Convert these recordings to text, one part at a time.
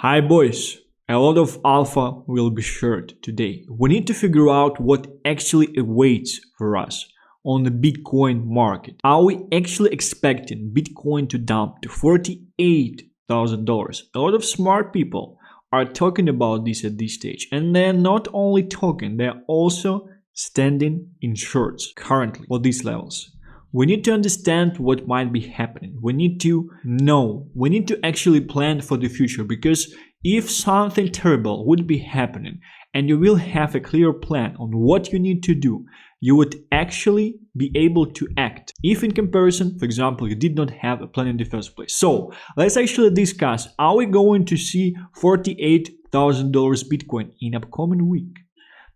Hi boys, a lot of alpha will be shared today. We need to figure out what actually awaits for us on the Bitcoin market. Are we actually expecting Bitcoin to dump to $48,000? A lot of smart people are talking about this at this stage, and they're not only talking, they're also standing in shorts currently for these levels. We need to understand what might be happening. We need to know. We need to actually plan for the future, because if something terrible would be happening and you will have a clear plan on what you need to do, you would actually be able to act. If in comparison, for example, you did not have a plan in the first place. So let's actually discuss, are we going to see $48,000 Bitcoin in upcoming week?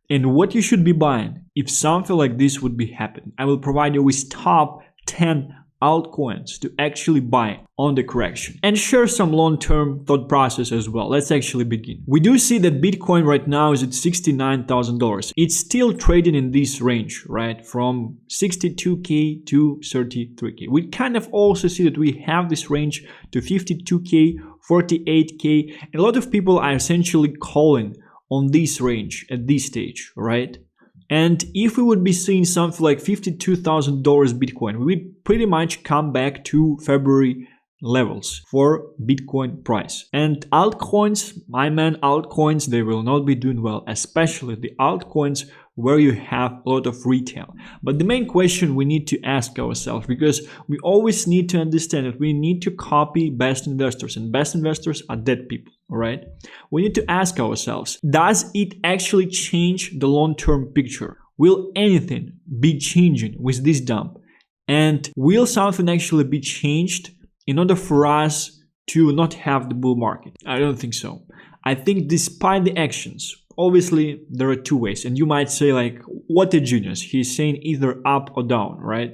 And what you should be buying if something like this would be happening. I will provide you with top 10 altcoins to actually buy on the correction and share some long-term thought process as well. Let's actually begin. We do see that Bitcoin right now is at $69,000. It's still trading in this range, right? From 62K to 33K. We kind of also see that we have this range to 52K, 48K. And a lot of people are essentially calling on this range at this stage, right? And if we would be seeing something like $52,000 Bitcoin, we would pretty much come back to February levels for Bitcoin price. And altcoins, my man, altcoins, they will not be doing well, especially the altcoins where you have a lot of retail. But the main question we need to ask ourselves, because we always need to understand that we need to copy best investors, and best investors are dead people, right? We need to ask ourselves, does it actually change the long-term picture? Will anything be changing with this dump? And will something actually be changed in order for us to not have the bull market? I don't think so. I think despite the actions, obviously there are two ways, and you might say like, what a genius, he's saying either up or down, right?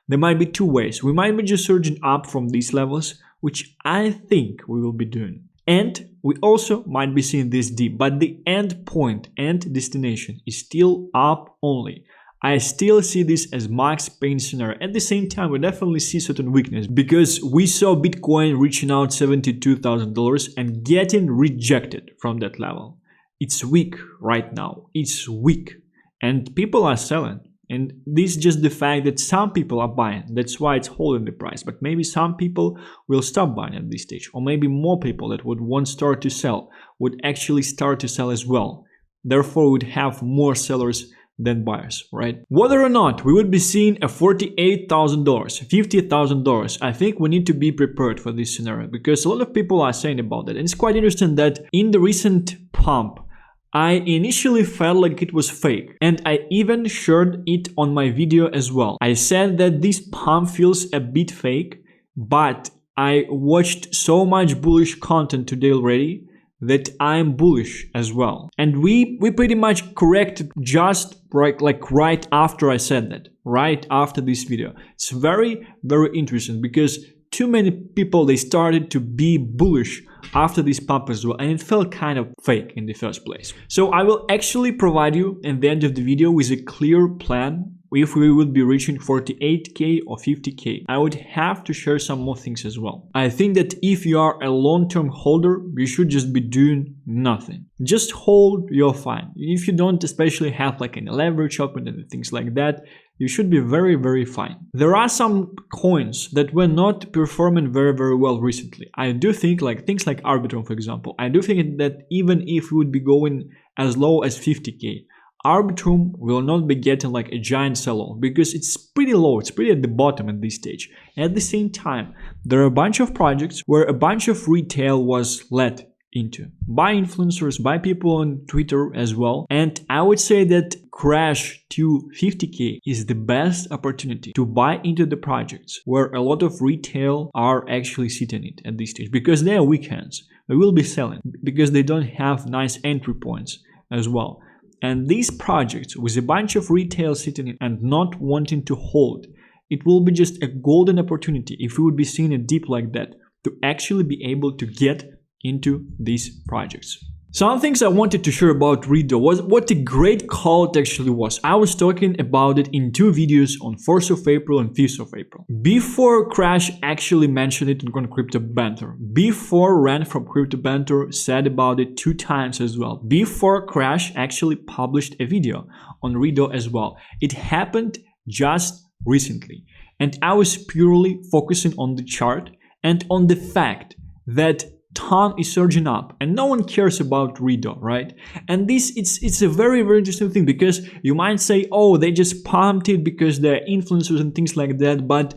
There might be two ways. We might be just surging up from these levels, which I think we will be doing, and we also might be seeing this dip, but the end point and destination is still up only. I still see this as max pain scenario. At the same time, we definitely see certain weakness, because we saw Bitcoin reaching out $72,000 and getting rejected from that level. It's weak right now. It's weak, and people are selling. And this is just the fact that some people are buying. That's why it's holding the price. But maybe some people will stop buying at this stage, or maybe more people that would once start to sell would actually start to sell as well. Therefore, we would have more sellers than buyers, right? Whether or not we would be seeing a $48,000, $50,000, I think we need to be prepared for this scenario, because a lot of people are saying about that. And it's quite interesting that in the recent pump, I initially felt like it was fake, and I even shared it on my video as well. I said that this pump feels a bit fake, but I watched so much bullish content today already that I'm bullish as well. And we pretty much corrected just right after I said that, right after this video. It's very, very interesting, because too many people, they started to be bullish after this pump as well, and it felt kind of fake in the first place. So I will actually provide you in the end of the video with a clear plan. If we would be reaching 48K or 50K, I would have to share some more things as well. I think that if you are a long-term holder, you should just be doing nothing. Just hold, you're fine. If you don't especially have like any leverage open and things like that, you should be very, very fine. There are some coins that were not performing very, very well recently. I do think like things like Arbitrum, for example. I do think that even if we would be going as low as 50K, Arbitrum will not be getting like a giant sell-off, because it's pretty low, it's pretty at the bottom at this stage. At the same time, there are a bunch of projects where a bunch of retail was let into by influencers, by people on Twitter as well. And I would say that crash to 50K is the best opportunity to buy into the projects where a lot of retail are actually sitting it at this stage, because they are weekends. They will be selling because they don't have nice entry points as well. And these projects with a bunch of retail sitting in and not wanting to hold, it will be just a golden opportunity if we would be seeing a dip like that to actually be able to get into these projects. Some things I wanted to share about Rito was what a great call it actually was. I was talking about it in 2 videos on 4th of April and 5th of April. Before Crash actually mentioned it on Crypto Banter. Before Ran from Crypto Banter said about it 2 times as well. Before Crash actually published a video on Rito as well. It happened just recently. And I was purely focusing on the chart and on the fact that ton is surging up and no one cares about Rito, right? And this it's a very interesting thing, because you might say, oh, they just pumped it because they're influencers and things like that, but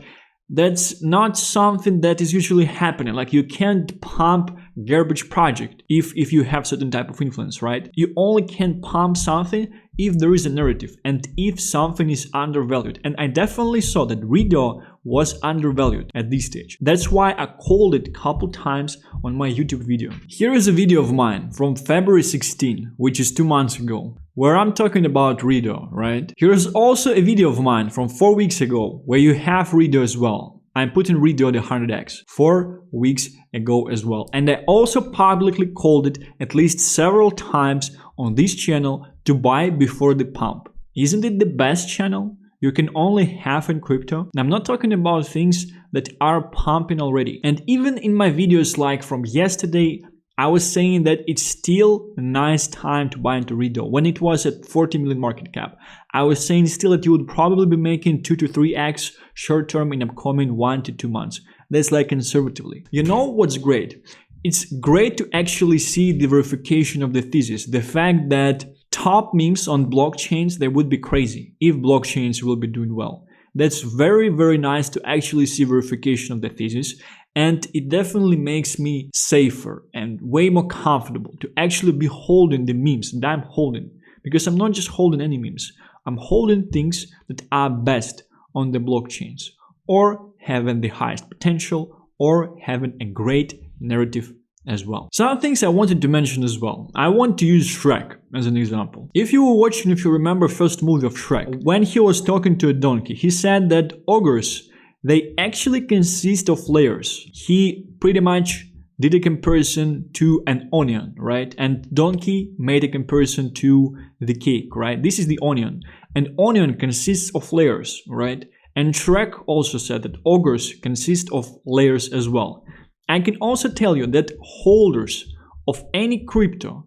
that's not something that is usually happening. Like, you can't pump garbage project if you have certain type of influence, right? You only can pump something if there is a narrative and if something is undervalued. And I definitely saw that Rito was undervalued at this stage. That's why I called it a couple times on my YouTube video. Here is a video of mine from February 16, which is 2 months ago, where I'm talking about Rito, right? Here's also a video of mine from 4 weeks ago, where you have Rito as well. I'm putting Rito at 100x 4 weeks ago as well. And I also publicly called it at least several times on this channel to buy before the pump. Isn't it the best channel you can only have in crypto? I'm not talking about things that are pumping already. And even in my videos like from yesterday, I was saying that it's still a nice time to buy into Rito. When it was at 40 million market cap, I was saying still that you would probably be making 2 to 3x short term in upcoming 1 to 2 months. That's like conservatively. You know what's great? It's great to actually see the verification of the thesis. The fact that top memes on blockchains, they would be crazy if blockchains will be doing well. That's very nice to actually see verification of the thesis. And it definitely makes me safer and way more comfortable to actually be holding the memes that I'm holding. Because I'm not just holding any memes. I'm holding things that are best on the blockchains, or having the highest potential, or having a great narrative as well. Some things I wanted to mention as well. I want to use Shrek as an example. If you were watching, if you remember first movie of Shrek, when he was talking to a donkey, he said that ogres, they actually consist of layers. He pretty much did a comparison to an onion, right? And donkey made a comparison to the cake, right? This is the onion. An onion consists of layers, right? And Shrek also said that ogres consist of layers as well. I can also tell you that holders of any crypto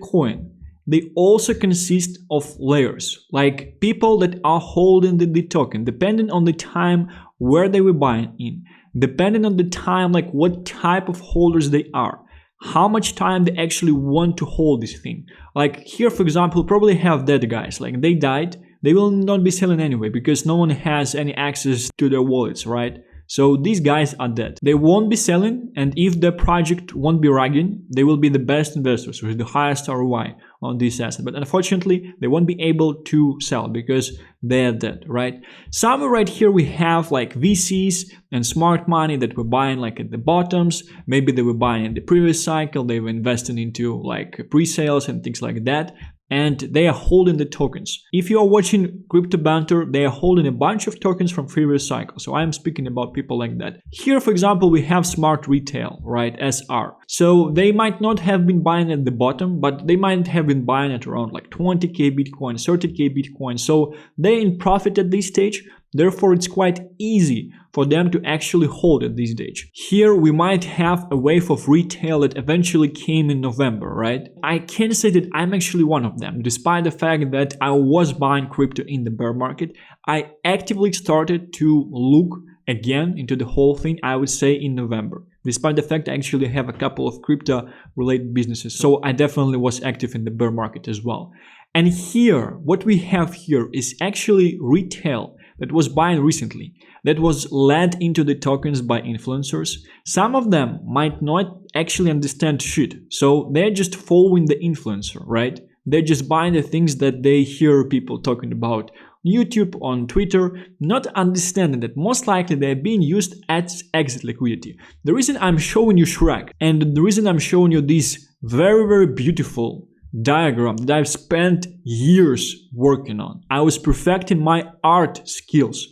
coin, they also consist of layers. Like people that are holding the token, depending on the time where they were buying in, depending on the time, like what type of holders they are, how much time they actually want to hold this thing. Like here, for example, probably have dead guys, like they died, they will not be selling anyway because no one has any access to their wallets, right? So these guys are dead. They won't be selling, and if the project won't be ragging, they will be the best investors with the highest ROI on this asset. But unfortunately, they won't be able to sell because they're dead, right? Somewhere right here we have like VCs and smart money that were buying like at the bottoms. Maybe they were buying in the previous cycle. They were investing into like pre-sales and things like that. And they are holding the tokens. If you are watching Crypto Banter, they are holding a bunch of tokens from previous cycles. So I'm speaking about people like that. Here, for example, we have Smart Retail, right? SR. So they might not have been buying at the bottom, but they might have been buying at around like 20k Bitcoin, 30k Bitcoin. So they're in profit at this stage. Therefore, it's quite easy for them to actually hold at this stage. Here, we might have a wave of retail that eventually came in November, right? I can say that I'm actually one of them. Despite the fact that I was buying crypto in the bear market, I actively started to look again into the whole thing, I would say in November. Despite the fact I actually have a couple of crypto related businesses. So I definitely was active in the bear market as well. And here, what we have here is actually retail that was buying recently, that was led into the tokens by influencers. Some of them might not actually understand shit, so they're just following the influencer, right? They're just buying the things that they hear people talking about on YouTube, on Twitter, not understanding that most likely they're being used as exit liquidity. The reason I'm showing you Shrek, and the reason I'm showing you this very beautiful diagram that I've spent years working on. I was perfecting my art skills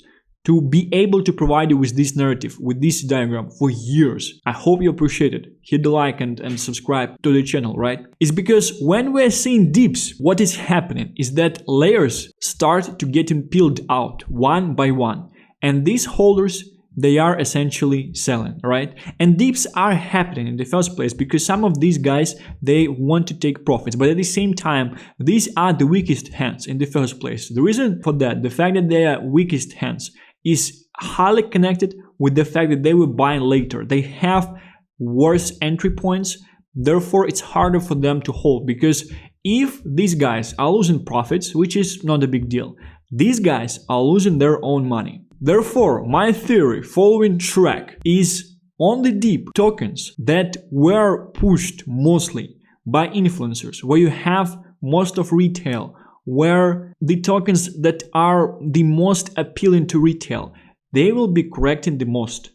to be able to provide you with this narrative, with this diagram for years. I hope you appreciate it. Hit the like and subscribe to the channel, right? It's because when we're seeing dips, what is happening is that layers start to getting peeled out one by one. And these holders, they are essentially selling, right? And dips are happening in the first place because some of these guys, they want to take profits. But at the same time, these are the weakest hands in the first place. The reason for that, the fact that they are weakest hands, is highly connected with the fact that they will buy later. They have worse entry points. Therefore, it's harder for them to hold because if these guys are losing profits, which is not a big deal, these guys are losing their own money. Therefore, my theory following Shrek is on the deep tokens that were pushed mostly by influencers, where you have most of retail, where the tokens that are the most appealing to retail, they will be correcting the most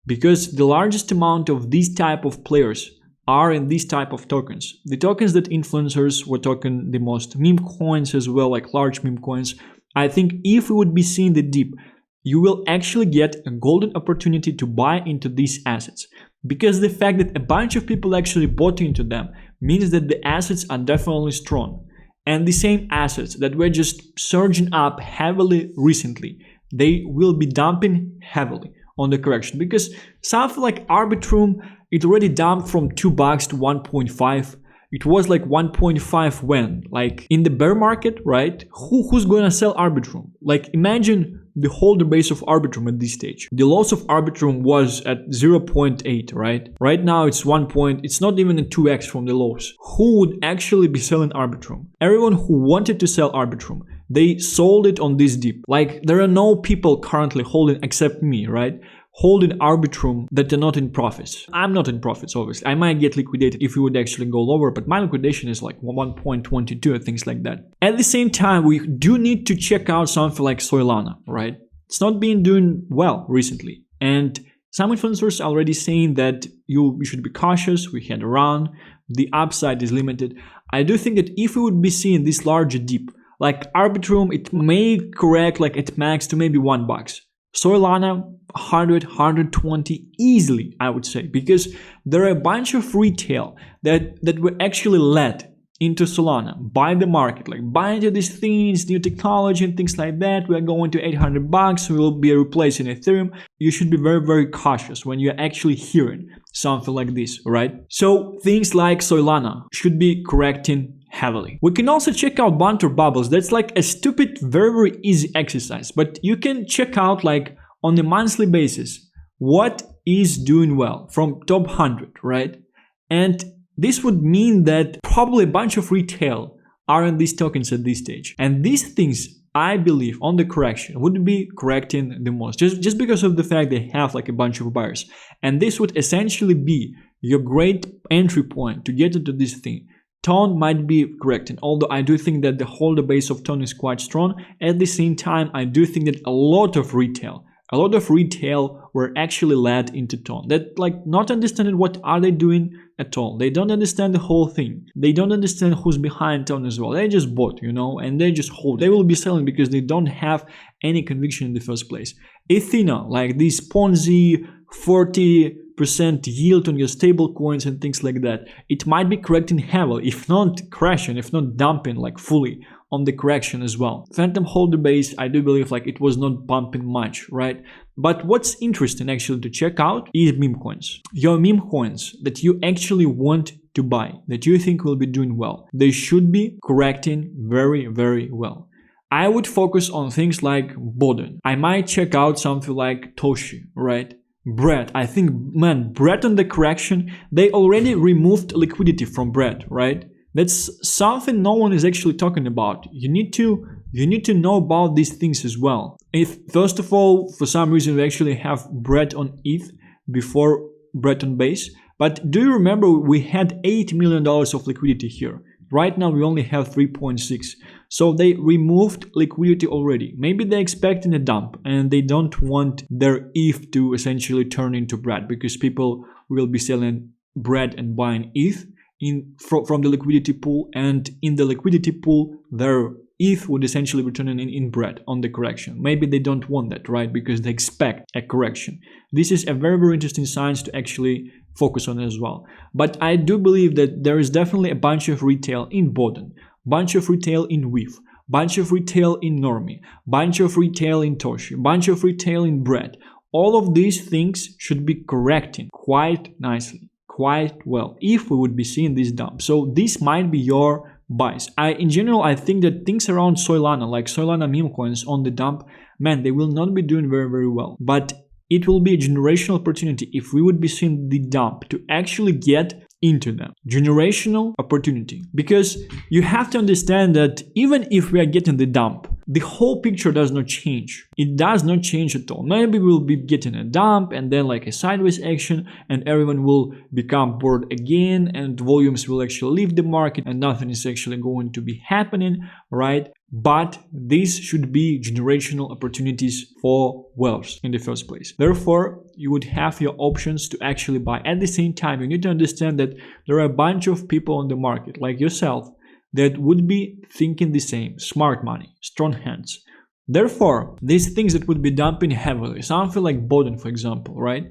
because the largest amount of these type of players are in these type of tokens. The tokens that influencers were talking the most, meme coins as well, like large meme coins. I think if we would be seeing the dip, you will actually get a golden opportunity to buy into these assets. Because the fact that a bunch of people actually bought into them means that the assets are definitely strong. And the same assets that were just surging up heavily recently, they will be dumping heavily on the correction. Because something like Arbitrum, it already dumped from $2 to 1.5. It was like 1.5 when? Like in the bear market, right? Who's gonna sell Arbitrum? Like imagine the holder base of Arbitrum at this stage. The loss of Arbitrum was at 0.8, right? Right now it's 1 point, it's not even a 2x from the lows. Who would actually be selling Arbitrum? Everyone who wanted to sell Arbitrum, they sold it on this dip. Like there are no people currently holding except me, right? Holding Arbitrum that are not in profits. I'm not in profits, obviously. I might get liquidated if we would actually go lower, but my liquidation is like 1.22 or things like that. At the same time, we do need to check out something like Solana, right? It's not been doing well recently. And some influencers are already saying that you should be cautious, we had a run, the upside is limited. I do think that if we would be seeing this larger dip, like Arbitrum, it may correct like at max to maybe $1. Solana, 100, 120 easily, I would say, because there are a bunch of retail that were actually led into Solana by the market, like buy into these things, new technology and things like that. We're going to $800, we will be replacing Ethereum. You should be very, very cautious when you're actually hearing something like this, right? So things like Solana should be correcting heavily. We can also check out Banter Bubbles. That's like a stupid, very, very easy exercise, but you can check out like on a monthly basis what is doing well from top 100, right? And this would mean that probably a bunch of retail are in these tokens at this stage. And these things, I believe, on the correction would be correcting the most, just because of the fact they have like a bunch of buyers. And this would essentially be your great entry point to get into this thing. Tone might be correcting, although I do think that the holder base of Tone is quite strong. At the same time, I do think that a lot of retail were actually led into Tone. That like not understanding what are they doing at all. They don't understand the whole thing. They don't understand who's behind Tone as well. They just bought, you know, and they just hold. They will be selling because they don't have any conviction in the first place. Athena, like this Ponzi 40% yield on your stable coins and things like that, it might be correcting heavily, if not crashing, if not dumping like fully on the correction as well. Phantom holder base, I do believe like it was not bumping much, right? But what's interesting actually to check out is meme coins. Your meme coins that you actually want to buy, that you think will be doing well, they should be correcting very, very well. I would focus on things like Boden. I might check out something like Toshi, right? Bread, I think, man, Bread on the correction, they already removed liquidity from Bread, right? That's something no one is actually talking about. You need to know about these things as well. If first of all, for some reason, we actually have Bread on ETH before Bread on Base, but do you remember we had $8 million of liquidity here? Right now we only have 3.6. So they removed liquidity already. Maybe they're expecting a dump and they don't want their ETH to essentially turn into Bread because people will be selling Bread and buying ETH from the liquidity pool, and in the liquidity pool their ETH would essentially return in bread on the correction. Maybe they don't want that, right? Because they expect a correction. This is a very, very interesting science to actually focus on as well. But I do believe that there is definitely a bunch of retail in Boden, bunch of retail in WIF, bunch of retail in Normie, bunch of retail in Toshi, bunch of retail in bread. All of these things should be correcting quite nicely, quite well, if we would be seeing this dump. So this might be your buys. In general, I think that things around Solana, like Solana meme coins on the dump, man, they will not be doing very, very well. But it will be a generational opportunity if we would be seeing the dump to actually get into them. Generational opportunity. Because you have to understand that even if we are getting the dump, the whole picture does not change. It does not change at all. Maybe we'll be getting a dump and then like a sideways action and everyone will become bored again and volumes will actually leave the market and nothing is actually going to be happening, right? But these should be generational opportunities for wealth in the first place. Therefore, you would have your options to actually buy. At the same time, you need to understand that there are a bunch of people on the market like yourself that would be thinking the same. Smart money, strong hands. Therefore, these things that would be dumping heavily, something like Boden, for example, right?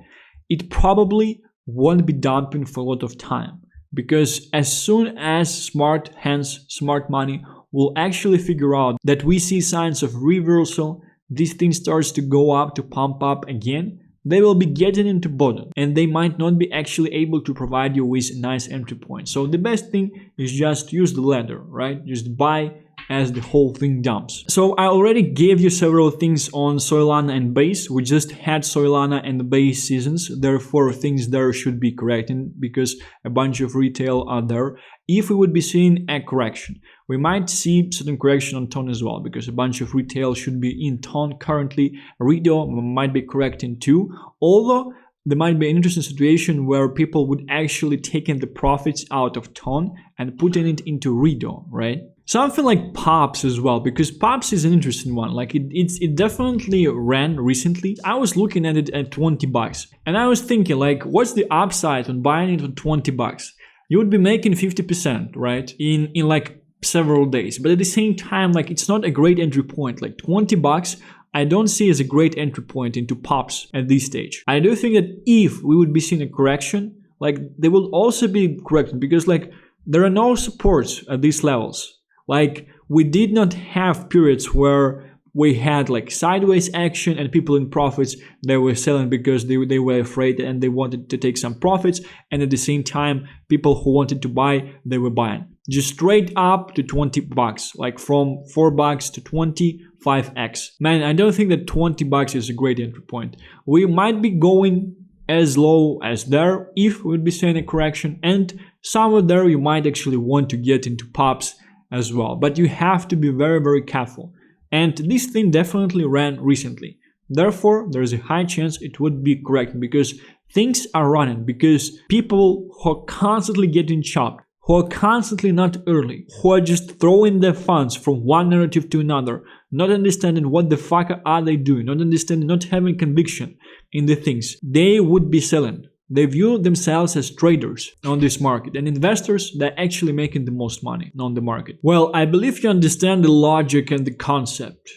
It probably won't be dumping for a lot of time because as soon as smart hands, smart money will actually figure out that we see signs of reversal, this thing starts to go up, to pump up again, they will be getting into Boden and they might not be actually able to provide you with a nice entry point. So the best thing is just use the ladder, right? Just buy as the whole thing dumps. So I already gave you several things on Solana and Base. We just had Solana and Base seasons. Therefore, things there should be correcting because a bunch of retail are there. If we would be seeing a correction, we might see certain correction on Ton as well because a bunch of retail should be in Ton currently. Rido might be correcting too, although there might be an interesting situation where people would actually taking the profits out of Ton and putting it into Rido, right? Something like Pops as well, because Pops is an interesting one. Like it definitely ran recently. I was looking at it at 20 bucks and I was thinking like, what's the upside on buying it for 20 bucks? You would be making 50%, right? In like several days. But at the same time, like it's not a great entry point. Like 20 bucks, I don't see as a great entry point into Pops at this stage. I do think that if we would be seeing a correction, like they will also be corrected because like there are no supports at these levels. Like we did not have periods where we had like sideways action and people in profits, they were selling because they were afraid and they wanted to take some profits. And at the same time, people who wanted to buy, they were buying. Just straight up to 20 bucks, like from 4 bucks to 25x. Man, I don't think that 20 bucks is a great entry point. We might be going as low as there if we would be seeing a correction. And somewhere there, you might actually want to get into Pops as well. But you have to be very, very careful. And this thing definitely ran recently. Therefore, there is a high chance it would be correct because things are running, because people who are constantly getting chopped, who are constantly not early, who are just throwing their funds from one narrative to another, not understanding what the fuck are they doing, not understanding, not having conviction in the things, they would be selling. They view themselves as traders on this market, and investors, they're actually making the most money on the market. Well, I believe you understand the logic and the concept.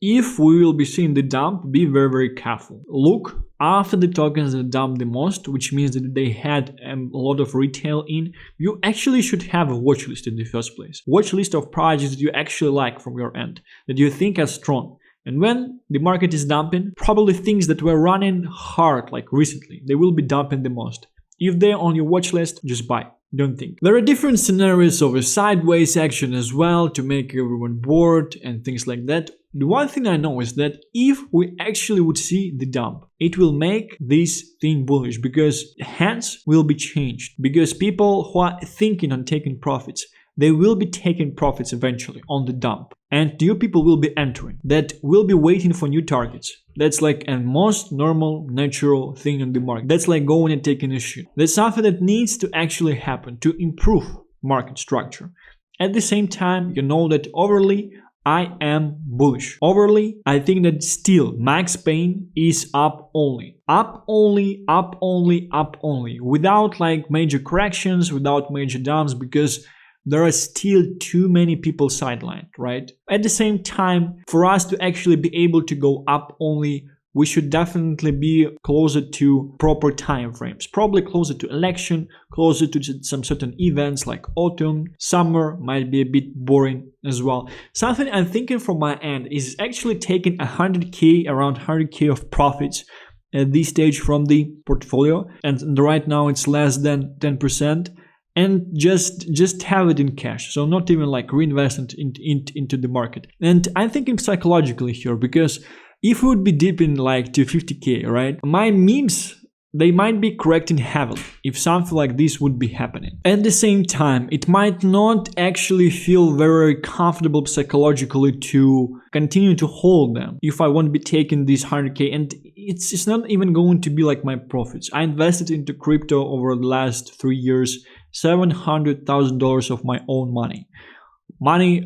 If we will be seeing the dump, be very, very careful. Look after the tokens that dump the most, which means that they had a lot of retail in. You actually should have a watch list in the first place. Watch list of projects that you actually like from your end, that you think are strong. And when the market is dumping, probably things that were running hard like recently, they will be dumping the most. If they're on your watch list, just buy. Don't think. There are different scenarios of a sideways action as well to make everyone bored and things like that. The one thing I know is that if we actually would see the dump, it will make this thing bullish because hands will be changed. Because people who are thinking on taking profits, they will be taking profits eventually on the dump. And new people will be entering that will be waiting for new targets. That's like a most normal, natural thing on the market. That's like going and taking a shit. That's something that needs to actually happen to improve market structure. At the same time, you know that overly, I am bullish. Overly, I think that still Max Payne is up only. Up only, up only, up only. Without like major corrections, without major dumps, because there are still too many people sidelined, right? At the same time, for us to actually be able to go up only, we should definitely be closer to proper time frames, probably closer to election, closer to some certain events like autumn, summer might be a bit boring as well. Something I'm thinking from my end is actually taking 100k, around 100k of profits at this stage from the portfolio, and right now it's less than 10%, and just have it in cash, so not even like reinvest it into the market. And I'm thinking psychologically here, because if we would be dipping like to 50k, right, my memes, they might be correcting heavily if something like this would be happening. At the same time, it might not actually feel very comfortable psychologically to continue to hold them if I won't be taking this 100k, and it's not even going to be like my profits. I invested into crypto over the last 3 years, $700,000 of my own money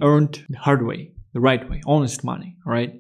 earned the hard way, the right way, honest money, right?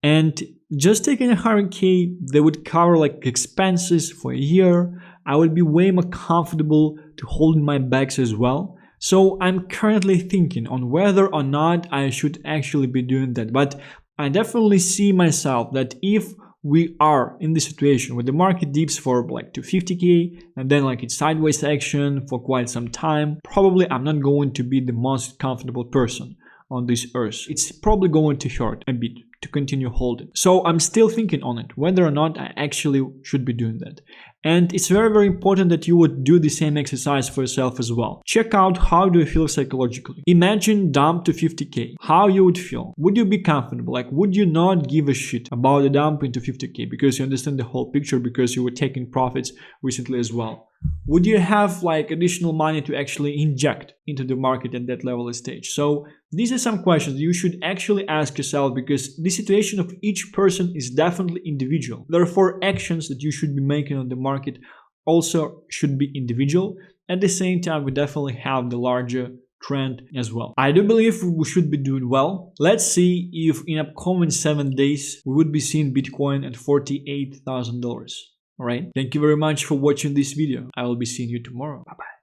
And just taking 100k, they would cover like expenses for a year. I would be way more comfortable to hold in my bags as well. So I'm currently thinking on whether or not I should actually be doing that. But I definitely see myself that if we are in this situation where the market dips for like to 50k and then like it's sideways action for quite some time, probably I'm not going to be the most comfortable person on this earth. It's probably going to hurt a bit to continue holding. So I'm still thinking on it, whether or not I actually should be doing that. And it's very, very important that you would do the same exercise for yourself as well. Check out how do you feel psychologically. Imagine dump to 50k. How you would feel? Would you be comfortable? Like, would you not give a shit about the dump into 50k because you understand the whole picture, because you were taking profits recently as well? Would you have like additional money to actually inject into the market at that level of stage? So these are some questions you should actually ask yourself, because the situation of each person is definitely individual. Therefore, actions that you should be making on the market also should be individual. At the same time, we definitely have the larger trend as well. I do believe we should be doing well. Let's see if in upcoming 7 days we would be seeing Bitcoin at $48,000. Alright, thank you very much for watching this video. I will be seeing you tomorrow. Bye bye.